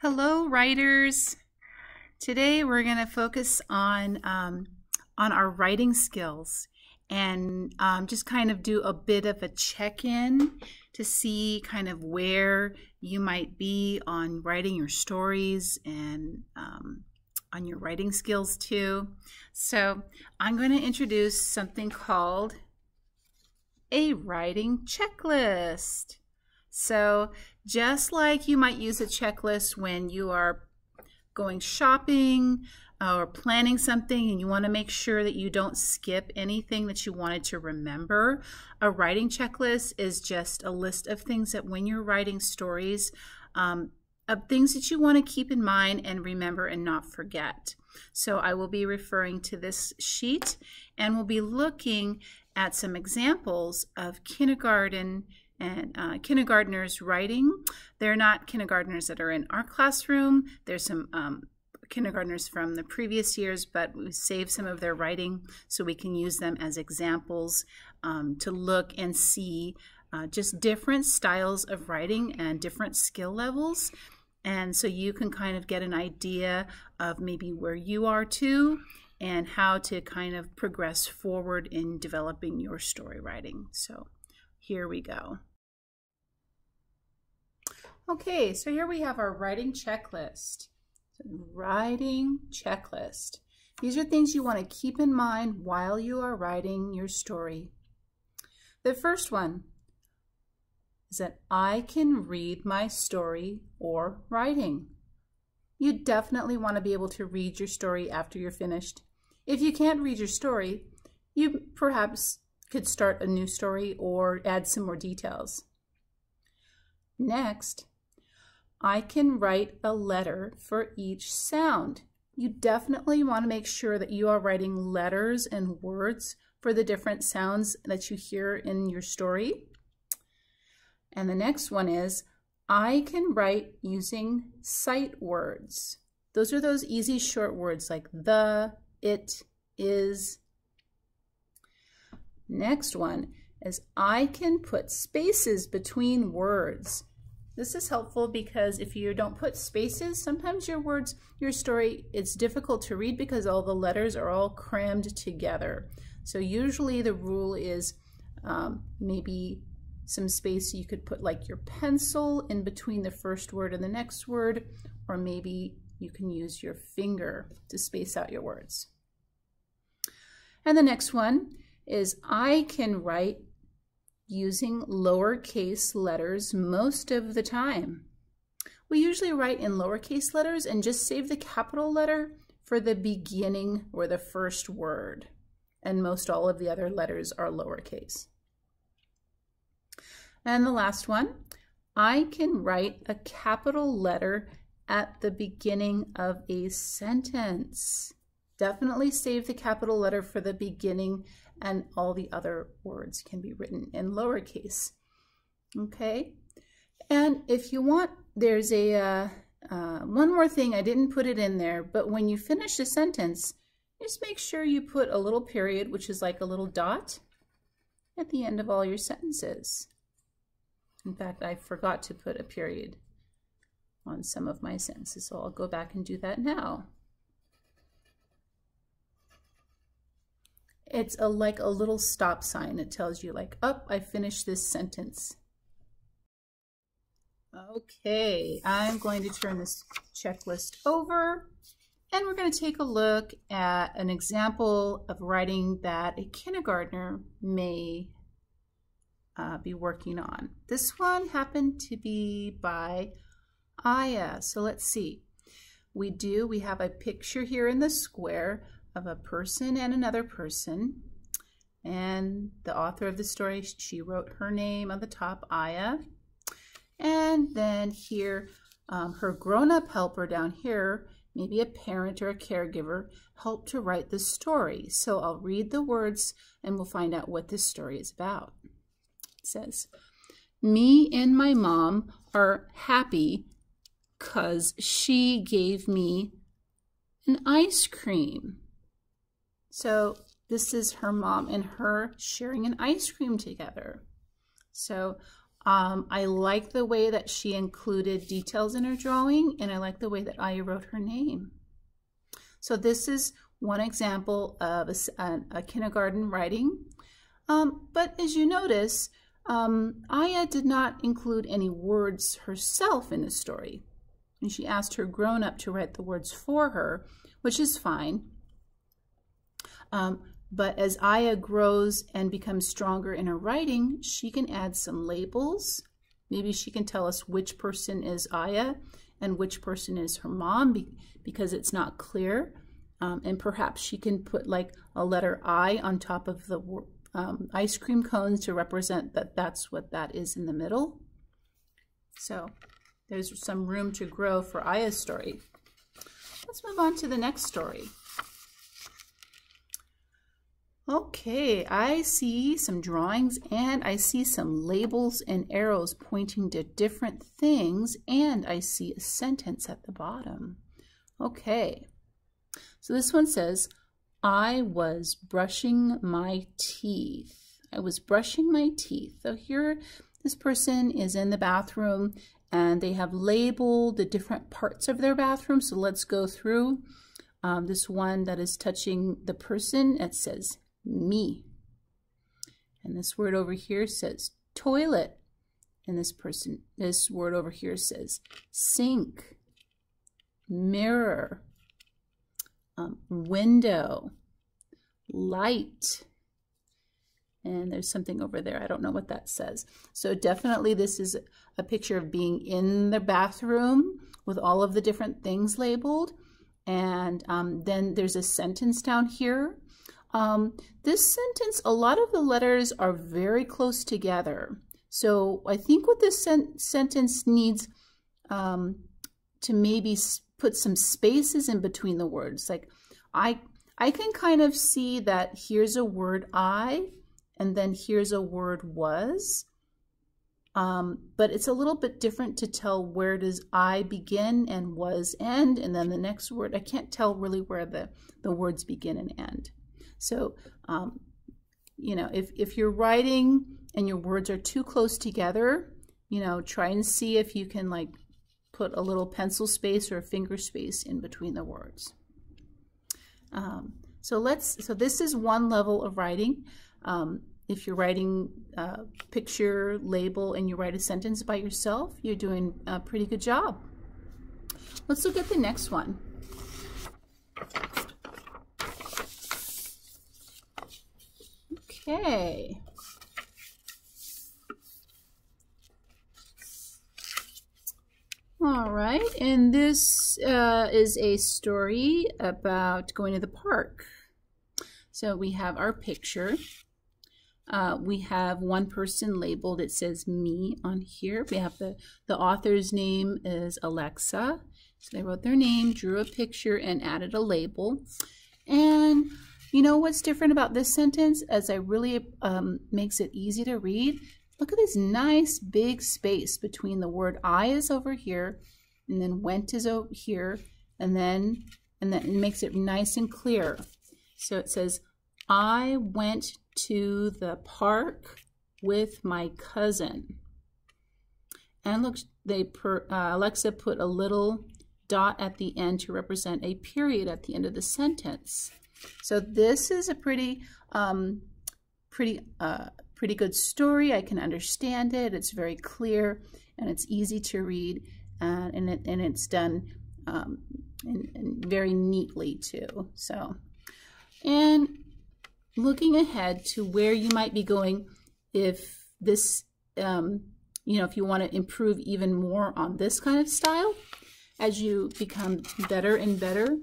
Hello, writers. Today we're going to focus on our writing skills and just kind of do a bit of a check-in to see kind of where you might be on writing your stories and on your writing skills too. So I'm going to introduce something called a writing checklist. So just like you might use a checklist when you are going shopping or planning something and you want to make sure that you don't skip anything that you wanted to remember, a writing checklist is just a list of things that when you're writing stories, of things that you want to keep in mind and remember and not forget. So I will be referring to this sheet and we'll be looking at some examples of kindergarten and kindergartners writing. They're not kindergartners that are in our classroom. There's some kindergartners from the previous years, but we saved some of their writing so we can use them as examples to look and see just different styles of writing and different skill levels. And so you can kind of get an idea of maybe where you are too and how to kind of progress forward in developing your story writing. So here we go. Okay, so here we have our writing checklist. Writing checklist. These are things you want to keep in mind while you are writing your story. The first one is that I can read my story or writing. You definitely want to be able to read your story after you're finished. If you can't read your story, you perhaps could start a new story or add some more details. Next, I can write a letter for each sound. You definitely want to make sure that you are writing letters and words for the different sounds that you hear in your story. And the next one is, I can write using sight words. Those are those easy short words like the, it, is. Next one is, I can put spaces between words. This is helpful because if you don't put spaces, sometimes your story, it's difficult to read because all the letters are all crammed together. So usually the rule is maybe some space you could put like your pencil in between the first word and the next word, or maybe you can use your finger to space out your words. And the next one is, I can write using lowercase letters most of the time. We usually write in lowercase letters and just save the capital letter for the beginning or the first word. And most all of the other letters are lowercase. And the last one, I can write a capital letter at the beginning of a sentence. Definitely save the capital letter for the beginning, and all the other words can be written in lowercase. Okay, and if you want, there's a one more thing. I didn't put it in there, but when you finish a sentence, just make sure you put a little period, which is like a little dot, at the end of all your sentences. In fact, I forgot to put a period on some of my sentences, so I'll go back and do that now. It's like a little stop sign that tells you like, oh, I finished this sentence. Okay, I'm going to turn this checklist over and we're going to take a look at an example of writing that a kindergartner may be working on. This one happened to be by Aya. So let's see. We have a picture here in the square of a person and another person, and the author of the story, she wrote her name on the top, Aya, and then here her grown-up helper down here, maybe a parent or a caregiver, helped to write the story. So I'll read the words and we'll find out what this story is about. It says, me and my mom are happy 'cause she gave me an ice cream. So this is her mom and her sharing an ice cream together. So I like the way that she included details in her drawing, and I like the way that Aya wrote her name. So this is one example of a kindergarten writing. But as you notice, Aya did not include any words herself in the story. And she asked her grown-up to write the words for her, which is fine. But as Aya grows and becomes stronger in her writing, she can add some labels. Maybe she can tell us which person is Aya and which person is her mom because it's not clear. And perhaps she can put like a letter I on top of the ice cream cones to represent that that's what that is in the middle. So there's some room to grow for Aya's story. Let's move on to the next story. Okay, I see some drawings and I see some labels and arrows pointing to different things, and I see a sentence at the bottom. Okay, so this one says, I was brushing my teeth. I was brushing my teeth. So here, this person is in the bathroom and they have labeled the different parts of their bathroom. So let's go through this one that is touching the person. It says, me. And this word over here says toilet. And this word over here says sink, mirror, window, light. And there's something over there. I don't know what that says. So definitely this is a picture of being in the bathroom with all of the different things labeled. And then there's a sentence down here. This sentence, a lot of the letters are very close together. So I think what this sentence needs to maybe put some spaces in between the words. Like I can kind of see that here's a word I, and then here's a word was. But it's a little bit different to tell where does I begin and was end, and then the next word, I can't tell really where the words begin and end. So, you know, if you're writing and your words are too close together, you know, try and see if you can like put a little pencil space or a finger space in between the words. So this is one level of writing. If you're writing a picture, label, and you write a sentence by yourself, you're doing a pretty good job. Let's look at the next one. Okay. All right, and this is a story about going to the park. So we have our picture. We have one person labeled, it says me on here. We have the author's name is Alexa. So they wrote their name, drew a picture, and added a label. And you know what's different about this sentence, as I really makes it easy to read? Look at this nice big space between the word I is over here, and then went is over here, and then it makes it nice and clear. So it says, I went to the park with my cousin. And look, Alexa put a little dot at the end to represent a period at the end of the sentence. So this is a pretty good story. I can understand it. It's very clear and it's easy to read, and it's done and very neatly too. So, and looking ahead to where you might be going, if this, you know, if you want to improve even more on this kind of style, as you become better and better,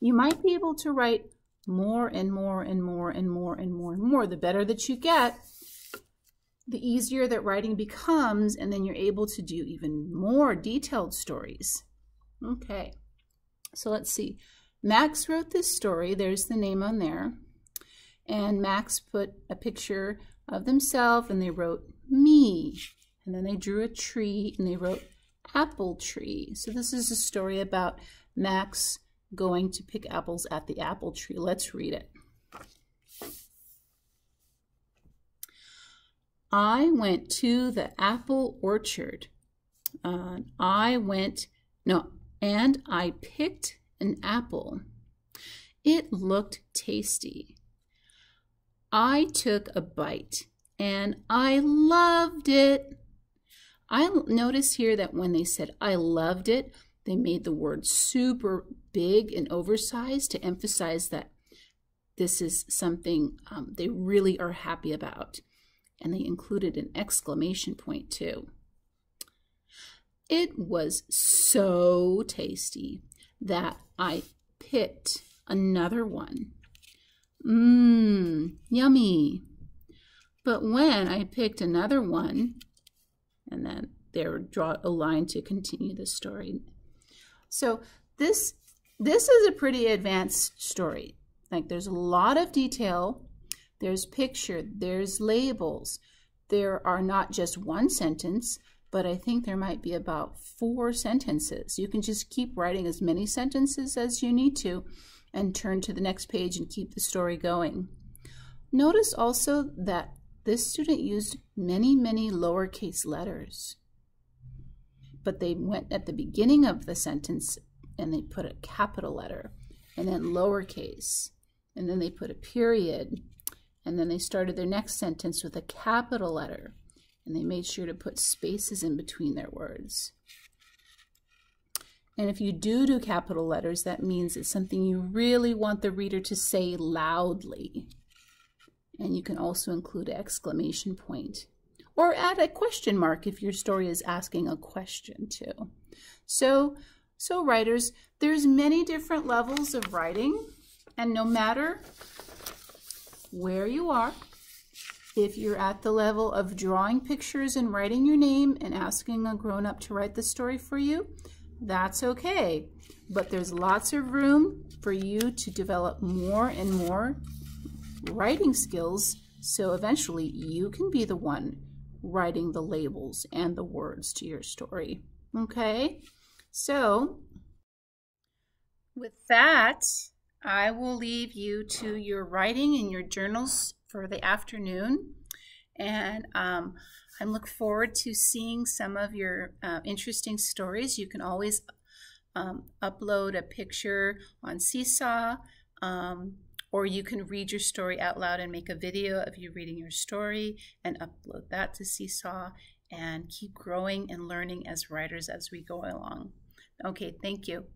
you might be able to write more and more and more and more and more and more. The better that you get, the easier that writing becomes, and then you're able to do even more detailed stories. Okay, so let's see. Max wrote this story. There's the name on there. And Max put a picture of themselves, and they wrote me. And then they drew a tree, and they wrote apple tree. So this is a story about Max going to pick apples at the apple tree. Let's read it. I went to the apple orchard. And I picked an apple. It looked tasty. I took a bite and I loved it. I noticed here that when they said I loved it, they made the word super big and oversized to emphasize that this is something they really are happy about. And they included an exclamation point too. It was so tasty that I picked another one. Yummy. But when I picked another one, and then they would draw a line to continue the story. So this is a pretty advanced story. Like there's a lot of detail. There's picture, there's labels. There are not just one sentence, but I think there might be about 4 sentences. You can just keep writing as many sentences as you need to and turn to the next page and keep the story going. Notice also that this student used many, many lowercase letters, but they went at the beginning of the sentence and they put a capital letter and then lowercase, and then they put a period, and then they started their next sentence with a capital letter, and they made sure to put spaces in between their words. And if you do capital letters, that means it's something you really want the reader to say loudly. And you can also include an exclamation point or add a question mark if your story is asking a question too. So writers, there's many different levels of writing, and no matter where you are, if you're at the level of drawing pictures and writing your name and asking a grown-up to write the story for you, that's okay. But there's lots of room for you to develop more and more writing skills, so eventually you can be the one writing the labels and the words to your story. Okay? So, with that, I will leave you to your writing in your journals for the afternoon, and I look forward to seeing some of your interesting stories. You can always upload a picture on Seesaw, or you can read your story out loud and make a video of you reading your story and upload that to Seesaw, and keep growing and learning as writers as we go along. Okay, thank you.